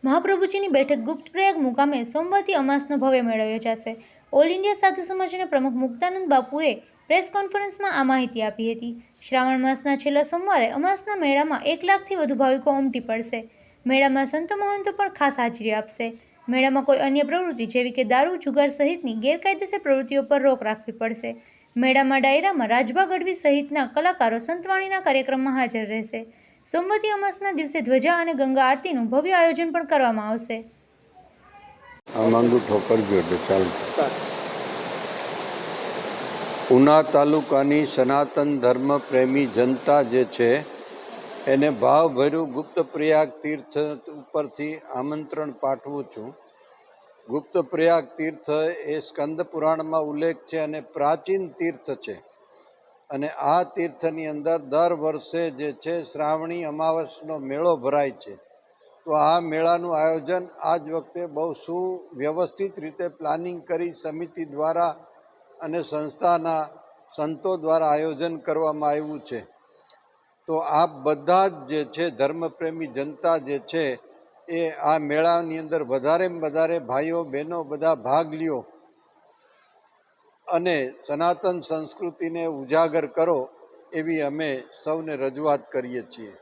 મહાપ્રભુજીની બેઠક ગુપ્ત પ્રયાગ મુકામે સોમવારથી અમાસનો ભવ્ય મેળો યોજાશે. ઓલ ઇન્ડિયા સાધુ સમાજના પ્રમુખ મુક્તાનંદ બાપુએ પ્રેસ કોન્ફરન્સમાં આ માહિતી આપી હતી. શ્રાવણ માસના છેલ્લા સોમવારે અમાસના મેળામાં 1 લાખથી વધુ ભાવિકો ઉમટી પડશે. મેળામાં સંતો મહંતો પણ ખાસ હાજરી આપશે. મેળામાં કોઈ અન્ય પ્રવૃત્તિ જેવી કે દારૂ, જુગાર સહિતની ગેરકાયદેસર પ્રવૃત્તિઓ પર રોક રાખવી પડશે. મેળામાં ડાયરામાં રાજભા ગઢવી સહિતના કલાકારો સંતવાણીના કાર્યક્રમમાં હાજર રહેશે. સોમવતી અમાસના દિવસે ધ્વજા અને ગંગા આરતીનું ભવ્ય આયોજન પણ કરવામાં આવશે. ઉના તાલુકાની સનાતન ધર્મ પ્રેમી જનતા જે છે એને ભાવભર્યું ગુપ્ત પ્રયાગ તીર્થ ઉપરથી આમંત્રણ પાઠવું છું. ગુપ્ત પ્રયાગ તીર્થ એ સ્કંદ પુરાણમાં ઉલ્લેખ છે અને પ્રાચીન તીર્થ છે. અને આ તીર્થની અંદર દર વર્ષે જે છે શ્રાવણી અમાવસનો મેળો ભરાય છે. તો આ મેળાનું આયોજન આ જ વખતે બહુ સુવ્યવસ્થિત રીતે પ્લાનિંગ કરી સમિતિ દ્વારા અને સંસ્થાના સંતો દ્વારા આયોજન કરવામાં આવ્યું છે. તો આ બધા જ જે છે ધર્મપ્રેમી જનતા જે છે એ આ મેળાની અંદર વધારેમાં વધારે ભાઈઓ બહેનો બધા ભાગ લ્યો અને સનાતન સંસ્કૃતિને ઉજાગર કરો એવી અમે સૌને રજૂઆત કરીએ છીએ.